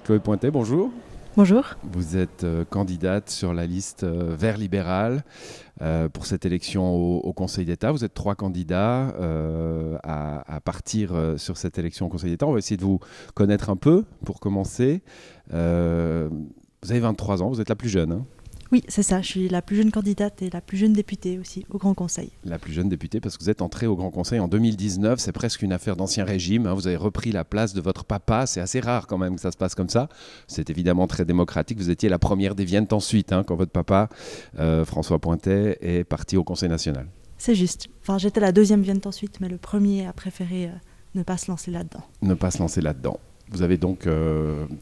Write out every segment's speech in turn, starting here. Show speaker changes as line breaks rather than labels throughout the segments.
Chloé Pointet, bonjour.
Bonjour.
Vous êtes candidate sur la liste Vert libéral pour cette élection au Conseil d'État. Vous êtes 3 candidats à partir sur cette élection au Conseil d'État. On va essayer de vous connaître un peu pour commencer. Vous avez 23 ans, vous êtes la plus jeune, hein?
Oui, c'est ça. Je suis la plus jeune candidate et la plus jeune députée aussi au Grand Conseil.
La plus jeune députée parce que vous êtes entrée au Grand Conseil en 2019. C'est presque une affaire d'ancien régime, hein. Vous avez repris la place de votre papa. C'est assez rare quand même que ça se passe comme ça. C'est évidemment très démocratique. Vous étiez la première des Viennes ensuite, hein, quand votre papa, François Pointet, est parti au Conseil national.
C'est juste. Enfin, j'étais la deuxième Vienne ensuite, mais le premier a préféré ne pas se lancer là-dedans.
Ne pas se lancer là-dedans. Vous avez donc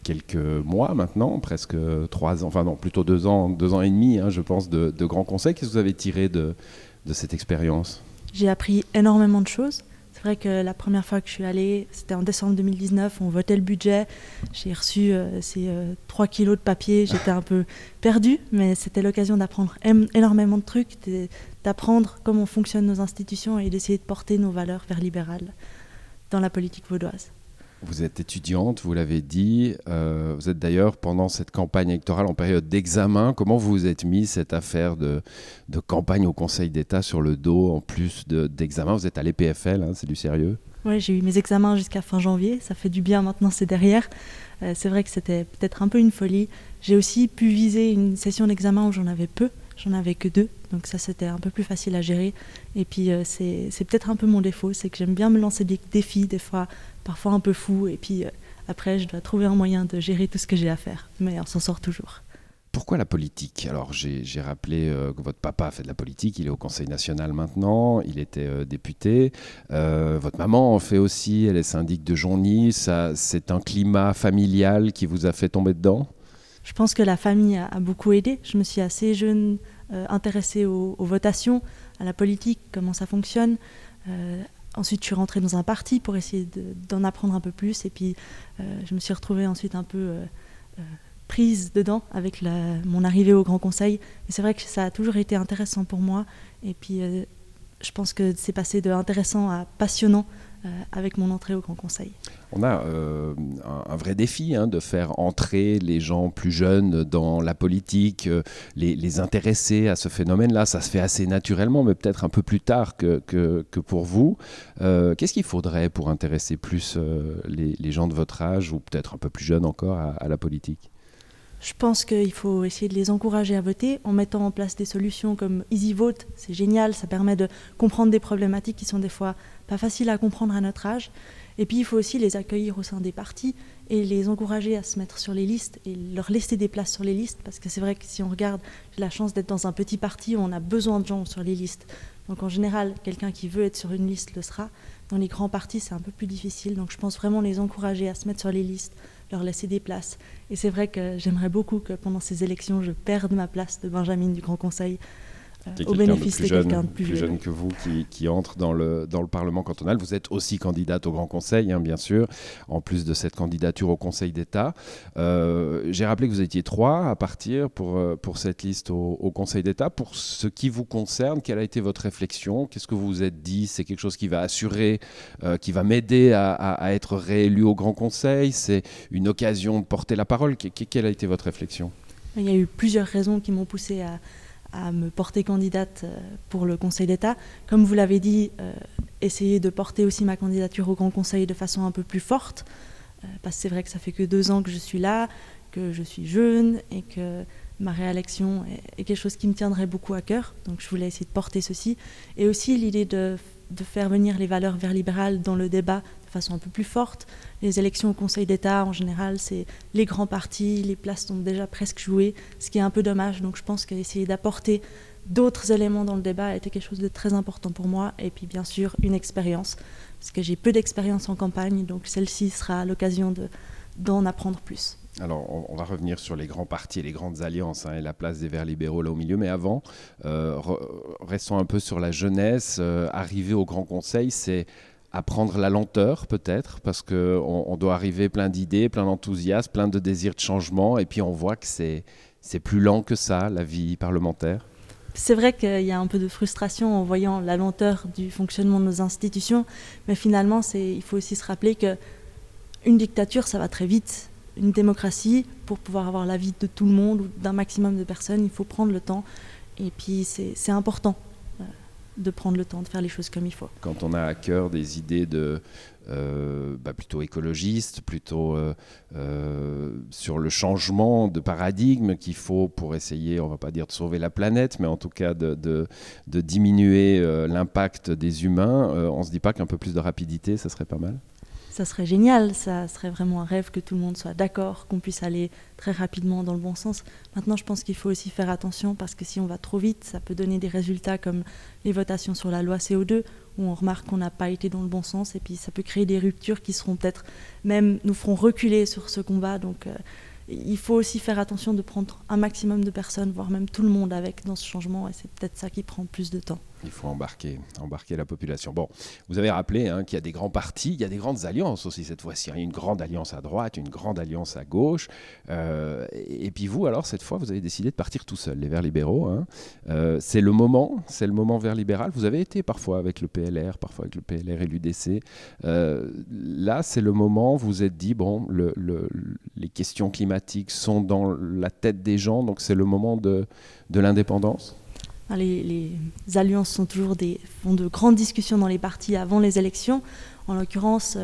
quelques mois maintenant, presque 3 ans, enfin non, plutôt 2 ans, 2 ans et demi, hein, je pense, de Grand Conseil. Qu'est-ce que vous avez tiré de cette expérience?
J'ai appris énormément de choses. C'est vrai que la première fois que je suis allée, c'était en décembre 2019, on votait le budget. J'ai reçu ces 3 kilos de papier, j'étais un peu perdue, mais c'était l'occasion d'apprendre énormément de trucs, d'apprendre comment fonctionnent nos institutions et d'essayer de porter nos valeurs vers libérales dans la politique vaudoise.
Vous êtes étudiante, vous l'avez dit. Vous êtes d'ailleurs pendant cette campagne électorale en période d'examen. Comment vous vous êtes mis cette affaire de campagne au Conseil d'État sur le dos en plus d'examen? Vous êtes à l'EPFL, hein, c'est du sérieux?
Oui, j'ai eu mes examens jusqu'à fin janvier. Ça fait du bien maintenant, c'est derrière. C'est vrai que c'était peut-être un peu une folie. J'ai aussi pu viser une session d'examen où j'en avais peu. J'en avais que 2, donc ça c'était un peu plus facile à gérer. Et puis c'est peut-être un peu mon défaut, c'est que j'aime bien me lancer des défis, des fois, parfois un peu fous. Et puis après, je dois trouver un moyen de gérer tout ce que j'ai à faire. Mais on s'en sort toujours.
Pourquoi la politique? Alors j'ai rappelé que votre papa fait de la politique, il est au Conseil national maintenant, il était député. Votre maman en fait aussi, elle est syndic de Jonny. C'est un climat familial qui vous a fait tomber dedans?
Je pense que la famille a beaucoup aidé. Je me suis assez jeune intéressée aux votations, à la politique, comment ça fonctionne. Ensuite, je suis rentrée dans un parti pour essayer d'en apprendre un peu plus. Et puis, je me suis retrouvée ensuite un peu prise dedans avec mon arrivée au Grand Conseil. Et c'est vrai que ça a toujours été intéressant pour moi. Et puis, je pense que c'est passé de intéressant à passionnant avec mon entrée au Grand Conseil.
On a un vrai défi, hein, de faire entrer les gens plus jeunes dans la politique, les intéresser à ce phénomène-là. Ça se fait assez naturellement, mais peut-être un peu plus tard que pour vous. Qu'est-ce qu'il faudrait pour intéresser plus les gens de votre âge, ou peut-être un peu plus jeunes encore, à la politique?
Je pense qu'il faut essayer de les encourager à voter en mettant en place des solutions comme EasyVote. C'est génial, ça permet de comprendre des problématiques qui sont des fois pas faciles à comprendre à notre âge. Et puis il faut aussi les accueillir au sein des partis et les encourager à se mettre sur les listes et leur laisser des places sur les listes. Parce que c'est vrai que si on regarde, j'ai la chance d'être dans un petit parti où on a besoin de gens sur les listes. Donc en général, quelqu'un qui veut être sur une liste le sera. Dans les grands partis, c'est un peu plus difficile. Donc je pense vraiment les encourager à se mettre sur les listes, leur laisser des places. Et c'est vrai que j'aimerais beaucoup que pendant ces élections, je perde ma place de Benjamin du Grand Conseil au bénéfice de quelqu'un de plus
jeune que vous qui entre dans le Parlement cantonal. Vous êtes aussi candidate au Grand Conseil, hein, bien sûr, en plus de cette candidature au Conseil d'État. J'ai rappelé que vous étiez 3 à partir pour cette liste au Conseil d'État. Pour ce qui vous concerne, quelle a été votre réflexion? Qu'est-ce que vous vous êtes dit? C'est quelque chose qui va assurer, qui va m'aider à être réélu au Grand Conseil? C'est une occasion de porter la parole? Quelle a été votre réflexion?
Il y a eu plusieurs raisons qui m'ont poussée à me porter candidate pour le Conseil d'État. Comme vous l'avez dit, essayer de porter aussi ma candidature au Grand Conseil de façon un peu plus forte, parce que c'est vrai que ça fait que 2 ans que je suis là, que je suis jeune et que ma réélection est quelque chose qui me tiendrait beaucoup à cœur. Donc je voulais essayer de porter ceci. Et aussi l'idée de faire venir les valeurs vert libérales dans le débat de façon un peu plus forte. Les élections au Conseil d'État, en général, c'est les grands partis, les places sont déjà presque jouées, ce qui est un peu dommage. Donc je pense qu'essayer d'apporter d'autres éléments dans le débat a été quelque chose de très important pour moi. Et puis bien sûr, une expérience, parce que j'ai peu d'expérience en campagne, donc celle-ci sera l'occasion d'en apprendre plus.
Alors, on va revenir sur les grands partis et les grandes alliances, hein, et la place des Verts libéraux là au milieu. Mais avant, restons un peu sur la jeunesse. Arriver au Grand Conseil, c'est apprendre la lenteur peut-être, parce qu'on doit arriver plein d'idées, plein d'enthousiasme, plein de désirs de changement. Et puis on voit que c'est plus lent que ça, la vie parlementaire.
C'est vrai qu'il y a un peu de frustration en voyant la lenteur du fonctionnement de nos institutions. Mais finalement, il faut aussi se rappeler qu'une dictature, ça va très vite. une démocratie, pour pouvoir avoir l'avis de tout le monde ou d'un maximum de personnes, il faut prendre le temps. Et puis c'est important de prendre le temps de faire les choses comme il faut.
Quand on a à cœur des idées plutôt écologistes, plutôt sur le changement de paradigme qu'il faut pour essayer, on ne va pas dire de sauver la planète, mais en tout cas de diminuer l'impact des humains, on ne se dit pas qu'un peu plus de rapidité, ça serait pas mal ?
Ça serait génial, ça serait vraiment un rêve que tout le monde soit d'accord, qu'on puisse aller très rapidement dans le bon sens. Maintenant, je pense qu'il faut aussi faire attention parce que si on va trop vite, ça peut donner des résultats comme les votations sur la loi CO2 où on remarque qu'on n'a pas été dans le bon sens et puis ça peut créer des ruptures qui seront peut-être même nous feront reculer sur ce combat. Donc il faut aussi faire attention de prendre un maximum de personnes, voire même tout le monde avec dans ce changement et c'est peut-être ça qui prend plus de temps.
Il faut embarquer la population. Bon, vous avez rappelé qu'il y a des grands partis, il y a des grandes alliances aussi cette fois-ci. Il y a une grande alliance à droite, une grande alliance à gauche. Et puis vous, alors, cette fois, vous avez décidé de partir tout seul, les Verts libéraux. C'est le moment Vert libéral. Vous avez été parfois avec le PLR, parfois avec le PLR et l'UDC. Là, c'est le moment, vous vous êtes dit, bon, les questions climatiques sont dans la tête des gens, donc c'est le moment de l'indépendance.
Les alliances sont toujours font de grandes discussions dans les partis avant les élections. En l'occurrence,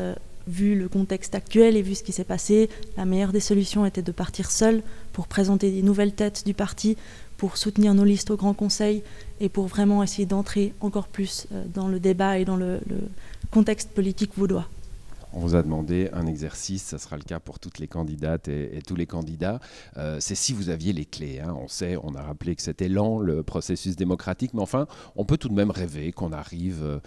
vu le contexte actuel et vu ce qui s'est passé, la meilleure des solutions était de partir seul pour présenter des nouvelles têtes du parti, pour soutenir nos listes au Grand Conseil et pour vraiment essayer d'entrer encore plus dans le débat et dans le contexte politique vaudois.
On vous a demandé un exercice, ça sera le cas pour toutes les candidates et tous les candidats. C'est si vous aviez les clés. On a rappelé que c'était lent, le processus démocratique, mais enfin, on peut tout de même rêver qu'on arrive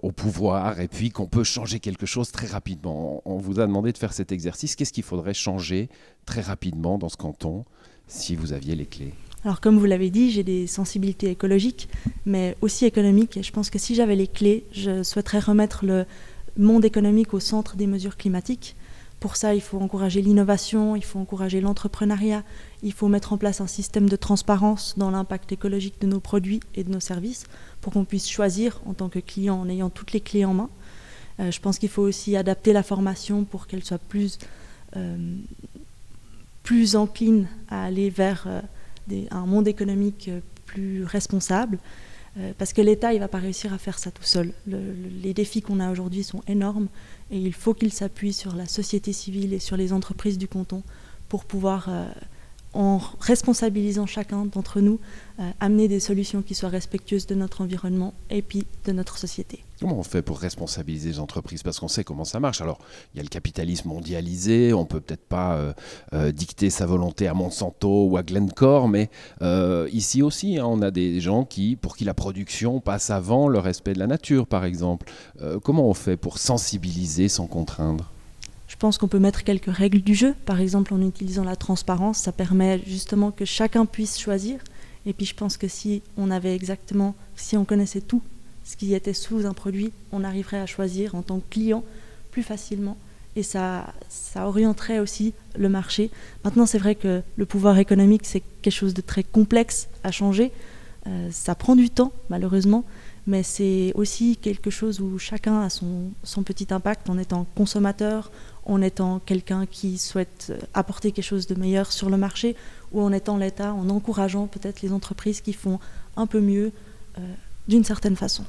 au pouvoir et puis qu'on peut changer quelque chose très rapidement. On vous a demandé de faire cet exercice. Qu'est-ce qu'il faudrait changer très rapidement dans ce canton si vous aviez les clés ?
Alors comme vous l'avez dit, j'ai des sensibilités écologiques, mais aussi économiques. Et je pense que si j'avais les clés, je souhaiterais remettre le monde économique au centre des mesures climatiques. Pour ça, il faut encourager l'innovation, il faut encourager l'entrepreneuriat, il faut mettre en place un système de transparence dans l'impact écologique de nos produits et de nos services pour qu'on puisse choisir en tant que client en ayant toutes les clés en main. Je pense qu'il faut aussi adapter la formation pour qu'elle soit plus encline à aller vers un monde économique plus responsable. Parce que l'État, il ne va pas réussir à faire ça tout seul. Les défis qu'on a aujourd'hui sont énormes et il faut qu'il s'appuie sur la société civile et sur les entreprises du canton pour pouvoir, en responsabilisant chacun d'entre nous, amener des solutions qui soient respectueuses de notre environnement et puis de notre société.
Comment on fait pour responsabiliser les entreprises ? Parce qu'on sait comment ça marche. Alors, il y a le capitalisme mondialisé, on ne peut peut-être pas dicter sa volonté à Monsanto ou à Glencore, mais ici aussi, on a des gens pour qui la production passe avant le respect de la nature, par exemple. Comment on fait pour sensibiliser sans contraindre ?
Je pense qu'on peut mettre quelques règles du jeu. Par exemple, en utilisant la transparence, ça permet justement que chacun puisse choisir. Et puis je pense que si on connaissait tout ce qui était sous un produit, on arriverait à choisir en tant que client plus facilement et ça orienterait aussi le marché. Maintenant, c'est vrai que le pouvoir économique, c'est quelque chose de très complexe à changer. Ça prend du temps, malheureusement, mais c'est aussi quelque chose où chacun a son petit impact en étant consommateur, en étant quelqu'un qui souhaite apporter quelque chose de meilleur sur le marché ou en étant l'État, en encourageant peut-être les entreprises qui font un peu mieux d'une certaine façon.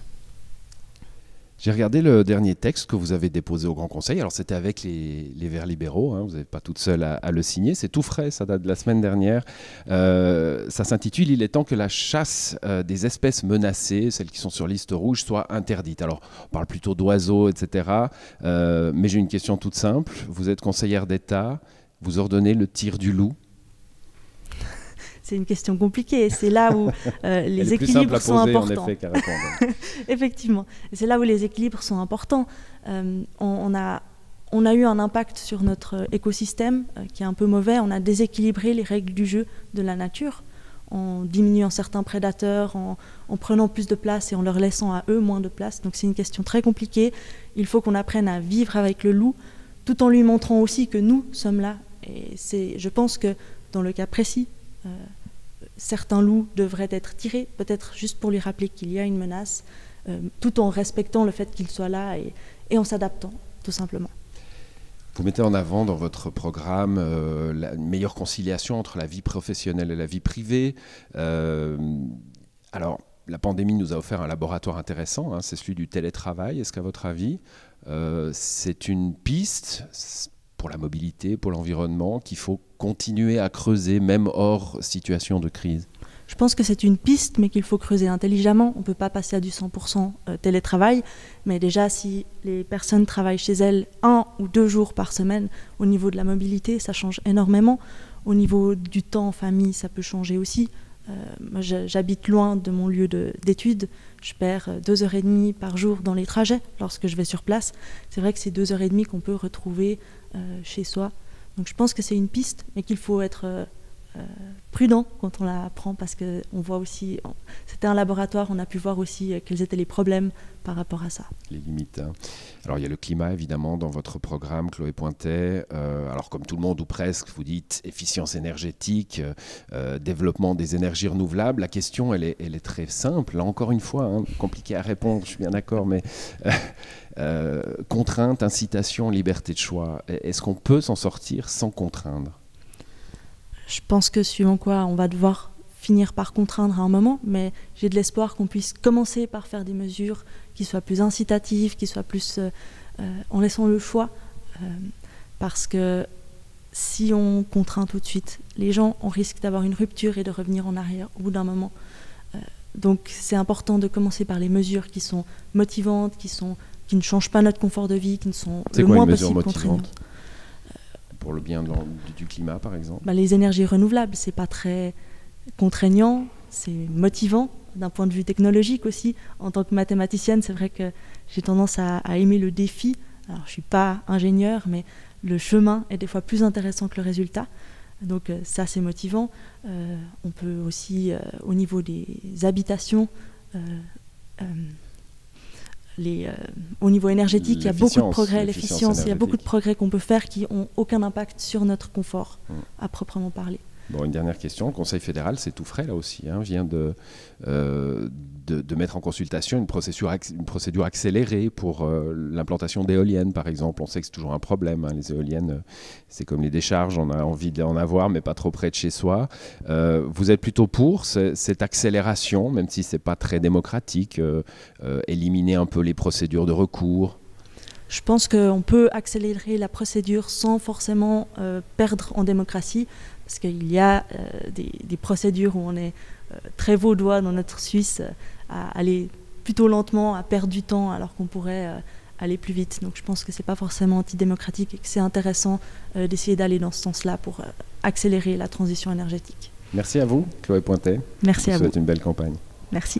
J'ai regardé le dernier texte que vous avez déposé au Grand Conseil. Alors, c'était avec les Verts libéraux. Vous n'êtes pas toute seule à le signer. C'est tout frais, ça date de la semaine dernière. Ça s'intitule « Il est temps que la chasse des espèces menacées, celles qui sont sur liste rouge, soit interdite ». Alors, on parle plutôt d'oiseaux, etc. Mais j'ai une question toute simple. Vous êtes conseillère d'État. Vous ordonnez le tir du loup.
C'est une question compliquée. C'est là où les équilibres sont importants.
En effet, qu'à répondre.
Effectivement. Et c'est là où les équilibres sont importants. On a eu un impact sur notre écosystème qui est un peu mauvais. On a déséquilibré les règles du jeu de la nature en diminuant certains prédateurs, en prenant plus de place et en leur laissant à eux moins de place. Donc c'est une question très compliquée. Il faut qu'on apprenne à vivre avec le loup tout en lui montrant aussi que nous sommes là. Et je pense que dans le cas précis, certains loups devraient être tirés, peut-être juste pour lui rappeler qu'il y a une menace, tout en respectant le fait qu'il soit là et en s'adaptant, tout simplement.
Vous mettez en avant dans votre programme la meilleure conciliation entre la vie professionnelle et la vie privée. Alors, la pandémie nous a offert un laboratoire intéressant, hein, c'est celui du télétravail. Est-ce qu'à votre avis, c'est une piste pour la mobilité, pour l'environnement, qu'il faut continuer à creuser, même hors situation de crise?
Je pense que c'est une piste, mais qu'il faut creuser intelligemment. On ne peut pas passer à du 100% télétravail, mais déjà, si les personnes travaillent chez elles 1 ou 2 jours par semaine, au niveau de la mobilité, ça change énormément. Au niveau du temps en famille, ça peut changer aussi. Moi, j'habite loin de mon lieu d'études. Je perds 2h30 par jour dans les trajets lorsque je vais sur place. C'est vrai que c'est 2h30 qu'on peut retrouver chez soi. Donc je pense que c'est une piste, mais qu'il faut être prudent quand on la prend, parce qu'on voit aussi, c'était un laboratoire, on a pu voir aussi quels étaient les problèmes par rapport à ça.
Les limites. Hein. Alors il y a le climat évidemment dans votre programme, Chloé Pointet. Alors comme tout le monde ou presque, vous dites efficience énergétique, développement des énergies renouvelables. La question elle est très simple, là encore une fois, hein, compliquée à répondre, je suis bien d'accord, mais contrainte, incitation, liberté de choix. Est-ce qu'on peut s'en sortir sans contraindre ?
Je pense que suivant quoi, on va devoir finir par contraindre à un moment, mais j'ai de l'espoir qu'on puisse commencer par faire des mesures qui soient plus incitatives, qui soient plus en laissant le choix, parce que si on contraint tout de suite, les gens, on risque d'avoir une rupture et de revenir en arrière au bout d'un moment. Donc c'est important de commencer par les mesures qui sont motivantes, qui ne changent pas notre confort de vie, qui ne sont le moins possible contraignantes.
Pour le bien du climat, par exemple?
Les énergies renouvelables, c'est pas très contraignant, c'est motivant d'un point de vue technologique aussi. En tant que mathématicienne, c'est vrai que j'ai tendance à aimer le défi. Alors, je suis pas ingénieure, mais le chemin est des fois plus intéressant que le résultat. Donc ça, c'est motivant. On peut aussi, au niveau des habitations, au niveau énergétique, il y a beaucoup de progrès, l'efficience, il y a beaucoup de progrès qu'on peut faire qui n'ont aucun impact sur notre confort, à proprement parler.
Bon, une dernière question. Le Conseil fédéral, c'est tout frais là aussi, hein, vient de mettre en consultation une procédure accélérée pour l'implantation d'éoliennes, par exemple. On sait que c'est toujours un problème. Hein, les éoliennes, c'est comme les décharges, on a envie d'en avoir, mais pas trop près de chez soi. Vous êtes plutôt pour cette accélération, même si ce n'est pas très démocratique, éliminer un peu les procédures de recours?
Je pense qu'on peut accélérer la procédure sans forcément perdre en démocratie, parce qu'il y a des procédures où on est très vaudois dans notre Suisse à aller plutôt lentement, à perdre du temps, alors qu'on pourrait aller plus vite. Donc je pense que ce n'est pas forcément antidémocratique et que c'est intéressant d'essayer d'aller dans ce sens-là pour accélérer la transition énergétique.
Merci à vous, Chloé Pointet.
Merci à vous.
Je vous souhaite une belle campagne.
Merci.